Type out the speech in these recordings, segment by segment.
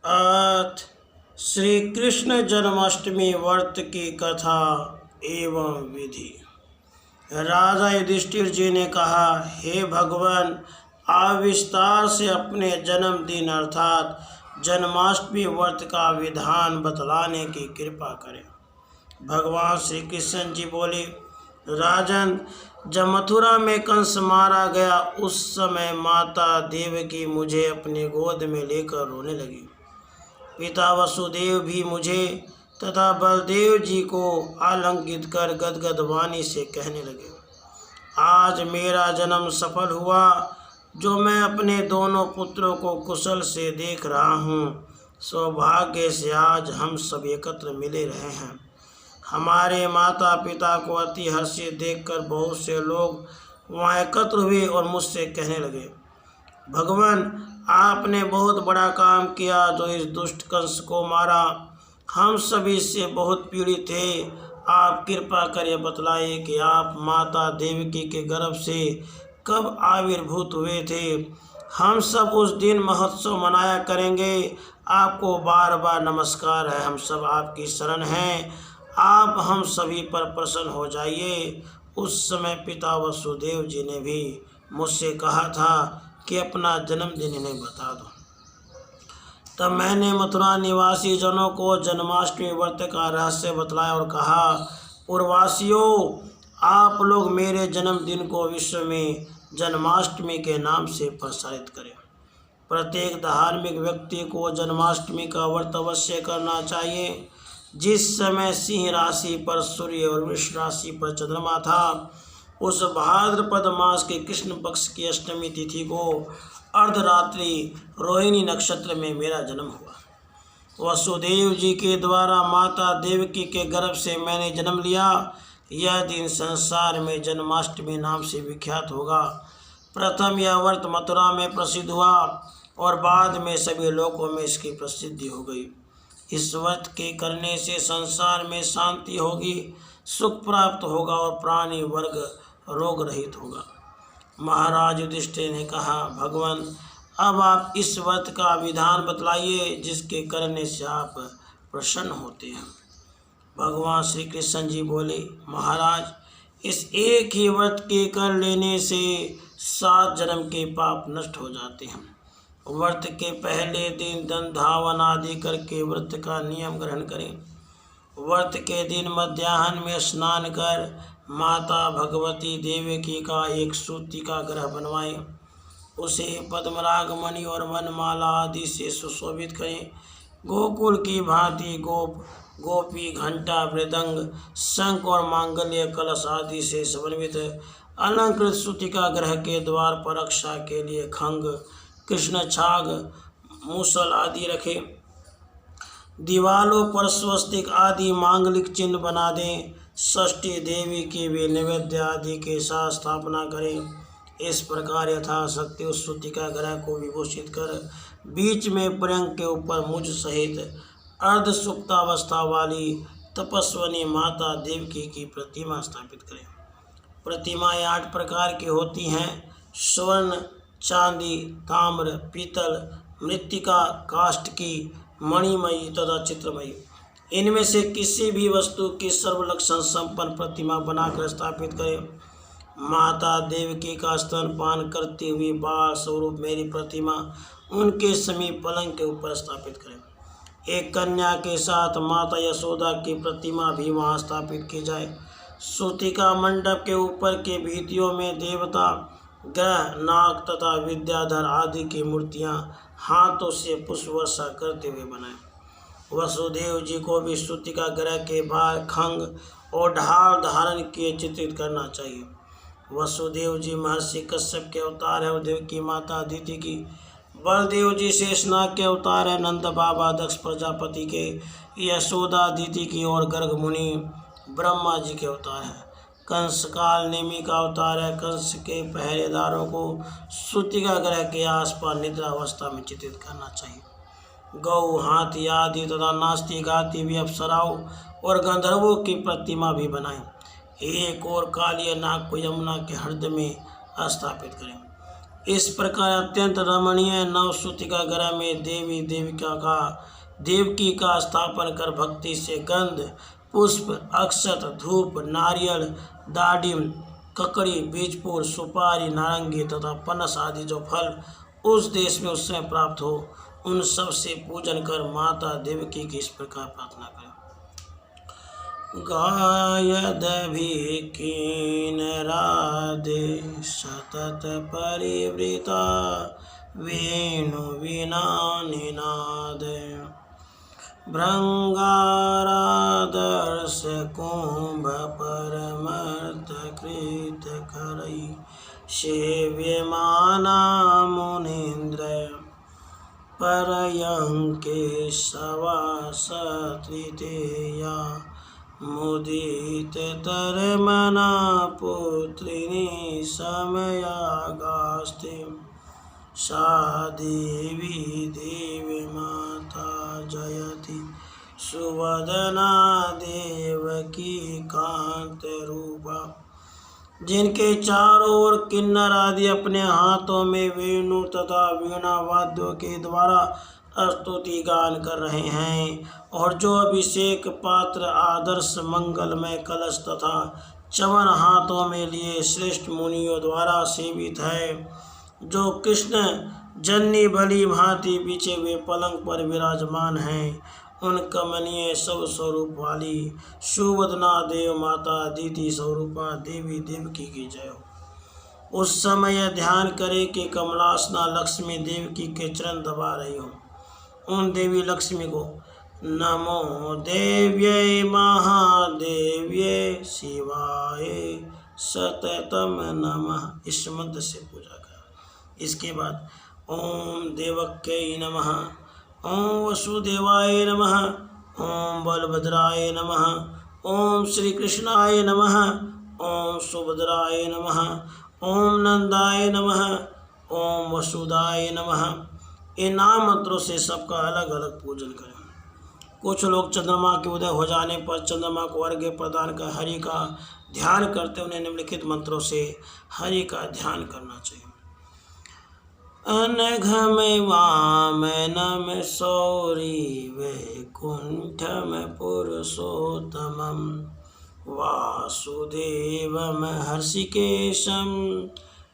अथ श्री कृष्ण जन्माष्टमी व्रत की कथा एवं विधि। राजा युधिष्ठिर जी ने कहा, हे भगवान, आप विस्तार से अपने जन्मदिन अर्थात जन्माष्टमी व्रत का विधान बतलाने की कृपा करें। भगवान श्री कृष्ण जी बोले, राजन, जब मथुरा में कंस मारा गया उस समय माता देवकी मुझे अपनी गोद में लेकर रोने लगी। पिता वसुदेव भी मुझे तथा बलदेव जी को आलिंगित कर गदगद वाणी से कहने लगे, आज मेरा जन्म सफल हुआ। जो मैं अपने दोनों पुत्रों को कुशल से देख रहा हूँ, सौभाग्य से आज हम सब एकत्र मिले रहे हैं। हमारे माता पिता को अति हर्षित देखकर बहुत से लोग वहाँ एकत्र हुए और मुझसे कहने लगे, भगवान, आपने बहुत बड़ा काम किया जो इस दुष्ट कंस को मारा। हम सभी इससे बहुत पीड़ित थे। आप कृपा कर यह बतलाइए कि आप माता देवकी के गर्भ से कब आविर्भूत हुए थे। हम सब उस दिन महोत्सव मनाया करेंगे। आपको बार बार नमस्कार है। हम सब आपकी शरण हैं। आप हम सभी पर प्रसन्न हो जाइए। उस समय पिता वसुदेव जी ने भी मुझसे कहा था कि अपना जन्मदिन इन्हें बता दो। तब मैंने मथुरा निवासी जनों को जन्माष्टमी व्रत का रहस्य बतलाया और कहा, पूर्ववासियों, आप लोग मेरे जन्मदिन को विश्व में जन्माष्टमी के नाम से प्रसारित करें। प्रत्येक धार्मिक व्यक्ति को जन्माष्टमी का व्रत अवश्य करना चाहिए। जिस समय सिंह राशि पर सूर्य और वृष राशि पर चंद्रमा था, उस भाद्रपद मास के कृष्ण पक्ष की अष्टमी तिथि को अर्धरात्रि रोहिणी नक्षत्र में मेरा जन्म हुआ। वसुदेव जी के द्वारा माता देवकी के गर्भ से मैंने जन्म लिया। यह दिन संसार में जन्माष्टमी नाम से विख्यात होगा। प्रथम यह व्रत मथुरा में प्रसिद्ध हुआ और बाद में सभी लोकों में इसकी प्रसिद्धि हो गई। इस व्रत के करने से संसार में शांति होगी, सुख प्राप्त होगा और प्राणी वर्ग रोग रहित होगा। महाराज युधिष्ठिर ने कहा, भगवान, अब आप इस व्रत का विधान बतलाइए जिसके करने से आप प्रसन्न होते हैं। भगवान श्री कृष्ण जी बोले, महाराज, इस एक ही व्रत के कर लेने से 7 जन्म के पाप नष्ट हो जाते हैं। व्रत के पहले दिन दान धावन आदि करके व्रत का नियम ग्रहण करें। व्रत के दिन मध्याह्न में स्नान कर माता भगवती देवकी का एक सूती का ग्रह बनवाएं। उसे पद्मराग मणि और वनमाला आदि से सुशोभित करें। गोकुल की भांति गोपी घंटा मृदंग शंख और मांगल्य कलश आदि से समन्वित अलंकृत सूतिका ग्रह के द्वार पर रक्षा के लिए खंग, कृष्ण छाग, मूसल आदि रखें। दीवालों पर स्वस्तिक आदि मांगलिक चिन्ह बना दें। षष्ठी देवी की भी नैवेद्य आदि के साथ स्थापना करें। इस प्रकार यथाशक्ति उस सूतिका ग्रह को विभूषित कर बीच में पर्यंक के ऊपर मुझ सहित अर्ध सुप्तावस्था वाली तपस्विनी माता देवकी की प्रतिमा स्थापित करें। प्रतिमाएं 8 प्रकार की होती हैं: स्वर्ण, चांदी, ताम्र, पीतल, मृत्तिका, काष्ठकी, मणिमयी तथा चित्रमयी। इनमें से किसी भी वस्तु की सर्वलक्षण संपन्न प्रतिमा बनाकर स्थापित करें। माता देवकी का स्तनपान करती हुई बाल स्वरूप मेरी प्रतिमा उनके समीप पलंग के ऊपर स्थापित करें। एक कन्या के साथ माता यशोदा की प्रतिमा भी वहां स्थापित की जाए। सूतिका मंडप के ऊपर के भित्तियों में देवता, ग्रह, नाग तथा विद्याधर आदि की मूर्तियां हाथों से पुष्प वर्षा करते हुए बनाएं। वसुदेव जी को भी सूतिका ग्रह के बाहर खंग और ढाल धारण किए चित्रित करना चाहिए। वसुदेव जी महर्षि कश्यप के अवतार है और देवकी माता अदिति की। बलदेव जी शेषनाग के अवतार है। नंद बाबा दक्ष प्रजापति के, यशोदा अदिति की और गर्ग मुनि ब्रह्मा जी के अवतार है। कंस काल नेमि का अवतार है। कंस के पहरेदारों को सूतिका ग्रह के आसपास निद्रा अवस्था में चित्रित करना चाहिए। गौ, हाथी आदि तथा नाचती गाती भी अप्सराओं और गंधर्वों की प्रतिमा भी बनाएं। एक और काली नाग को यमुना के हृदय में स्थापित करें। इस प्रकार अत्यंत रमणीय नवसूतिका गृह में देवकी का स्थापन कर भक्ति से गंध, पुष्प, अक्षत, धूप, नारियल, दाडिम, ककड़ी, बीजपुर, सुपारी, नारंगी तथा पनस आदि जो फल उस देश में उस समय प्राप्त हो, उन सब से पूजन कर माता देवकी की इस प्रकार प्रार्थना करें। गायदभि कीन राधे सतत परिवृता वेणु विना निनाद भृंगारादर्श कुंभ परमर्थ कृत करई सेव्यमाना मुनीन्द्र परयंके सवासत्रितेया मुदित तरमना पुत्रिणी समयागास्ते सा देवी देवी माता जयति सुवदना देवकी कांत रूपा। जिनके चारों ओर किन्नर आदि अपने हाथों में वेणु तथा वीणा वाद्यों के द्वारा स्तुति गान कर रहे हैं, और जो अभिषेक पात्र आदर्श मंगलमय कलश तथा चमन हाथों में लिए श्रेष्ठ मुनियों द्वारा सेवित है, जो कृष्ण जन्नी भली भांति बिछे हुए पलंग पर विराजमान हैं, उन कमनीय सब स्वरूप वाली सुवदना देव माता दीति स्वरूपा देवी देवकी की जय हो। उस समय ध्यान करे कि कमलासना लक्ष्मी देवकी के चरण दबा रही हो। उन देवी लक्ष्मी को नमो देव्यै महादेव्यै शिवाय सततम नमः इस मंत्र से पूजा करें। इसके बाद ओम देवक्यै नमः, ओम वसुदेवाय नमः, ओम बलभद्राय नमः, ओम श्री कृष्णाय नमः, ओम सुभद्राय नमः, ओम नंदाय नमः, ओम वसुदाय नमः। इन नाम मंत्रों से सबका अलग अलग पूजन करें। कुछ लोग चंद्रमा के उदय हो जाने पर चंद्रमा को अर्घ्य प्रदान कर हरि का ध्यान करते, उन्हें निम्नलिखित मंत्रों से हरि का ध्यान करना चाहिए। अनघम वामनम सौरी वैकुंठम पुरुषोत्तमं वासुदेवम हर्षिकेशं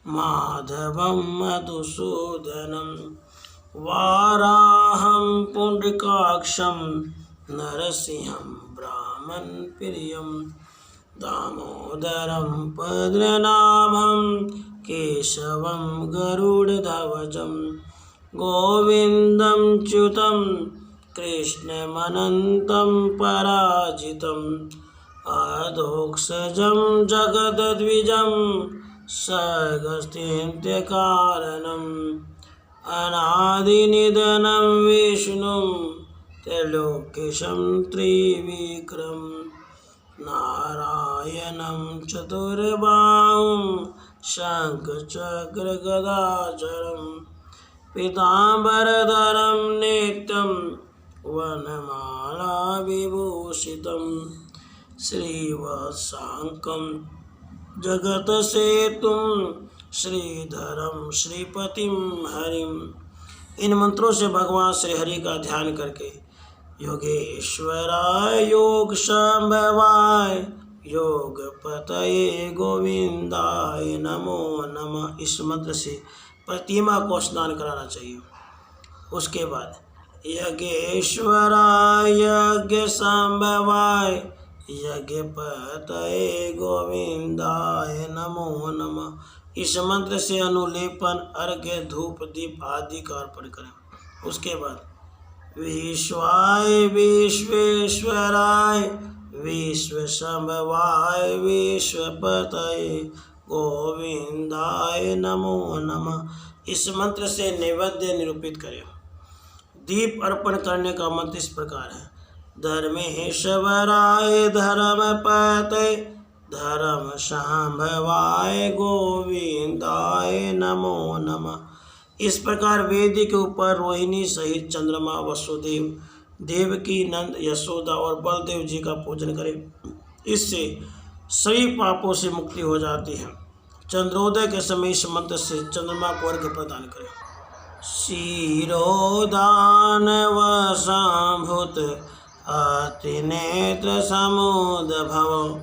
माधवं मधुसूदनं वाराहं पुंडरीकाक्षं नरसिंहं ब्राह्मण प्रियं दामोदरं पद्मनाभं केशवं गरुडध्वजं गोविन्दं च्युतं कृष्णमनन्तं पराजितम् अधोक्षजं जगद्द्विजं सर्गस्थित्यकारणम् अनादिनिधनं विष्णुं त्रैलोक्यं त्रिविक्रमं नारायणं चतुर्बाहुं शङ्खचक्रगदाधरं पीताम्बरधरं नित्यं वनमालाविभूषितं श्रीवत्साङ्कं जगतसेतुं श्रीधरं श्रीपतिं हरिं। इन मंत्रों से भगवान श्री हरि का ध्यान करके योगेश्वराय योग संभवाय योगपतये गोविंदाय नमो नमः इस मंत्र से प्रतिमा को स्नान कराना चाहिए। उसके बाद यज्ञेश्वराय यज्ञ संभवाय यज्ञपतये गोविंदाय नमो नमः इस मंत्र से अनुलेपन अर्घ्य धूप दीप आदि का अर्पण करें। उसके बाद विश्वाय विश्वेश्वराय विश्व संभवाय विश्वपतये गोविंदाय नमो नमः इस मंत्र से नैवेद्य निरूपित करें। दीप अर्पण करने का मंत्र इस प्रकार है। धर्मेश्वराय धर्मपतये धर्म संभवाय गोविंदाय नमो नमः। इस प्रकार वेदी के ऊपर रोहिणी सहित चंद्रमा, वसुदेव, देवकी, नंद, यशोदा और बलदेव जी का पूजन करें। इससे सभी पापों से मुक्ति हो जाती है। चंद्रोदय के समय इस मंत्र से चंद्रमा को अर्घ्य प्रदान करें। क्षीरोदान वशाम्भुत अतिनेत्र समुद्भव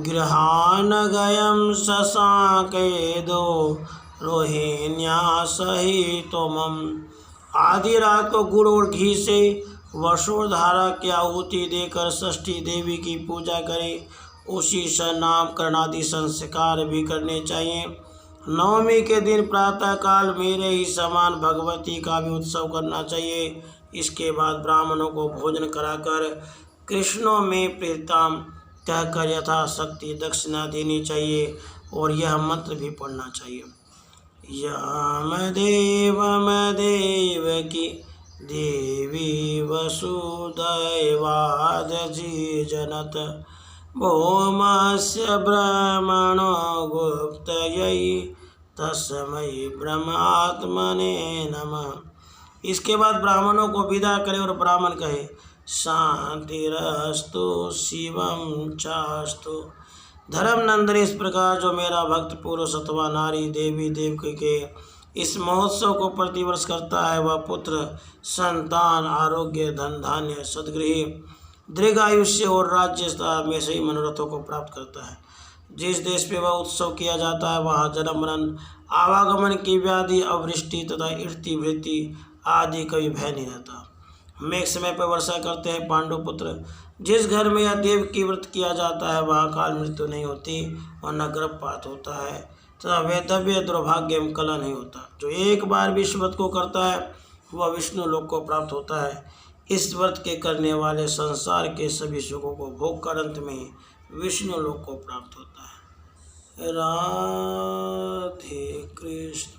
गृहान गयम शशांकेदो रोहिण्या सहितोमम। आधी रात को गुड़ और घी से वसुधारा की आहुति देकर षष्ठी देवी की पूजा करें। उसी से नामकरण आदि संस्कार भी करने चाहिए। नवमी के दिन प्रातःकाल मेरे ही समान भगवती का भी उत्सव करना चाहिए। इसके बाद ब्राह्मणों को भोजन कराकर कृष्णों में प्रीतम कहकर यथाशक्ति दक्षिणा देनी चाहिए और यह मंत्र भी पढ़ना चाहिए। यमदेवमदेवकी देवी वसुदैवादजी जनत भौमस्य ब्रह्मणो गुप्तयै तस्मै ब्रह्मात्मने नमः। इसके बाद ब्राह्मणों को विदा करें और ब्राह्मण कहे शांतिरस्तु शिवम चास्तु। धर्म नंदन, इस प्रकार जो मेरा भक्त पुरुष अथवा नारी देवी देवकी के इस महोत्सव को प्रतिवर्ष करता है वह पुत्र संतान आरोग्य धन धान्य सद्गृह दीर्घ आयुष्य और राज्य में सही मनोरथों को प्राप्त करता है। जिस देश पे वह उत्सव किया जाता है वहाँ जन्म मरण आवागमन की व्याधि अवृष्टि तथा इर्ति वृत्ति आदि कभी भय नहीं रहता। मेघ समय पर वर्षा करते हैं पांडु पुत्र। जिस घर में यह देव की व्रत किया जाता है वहाँ काल मृत्यु नहीं होती और न गर्भपात होता है तथा वैधव्य दुर्भाग्य में कला नहीं होता। जो एक बार भी इस व्रत को करता है वह विष्णु लोक को प्राप्त होता है। इस व्रत के करने वाले संसार के सभी सुखों को भोग कर अंत में विष्णु लोक को प्राप्त होता है। राधे कृष्ण।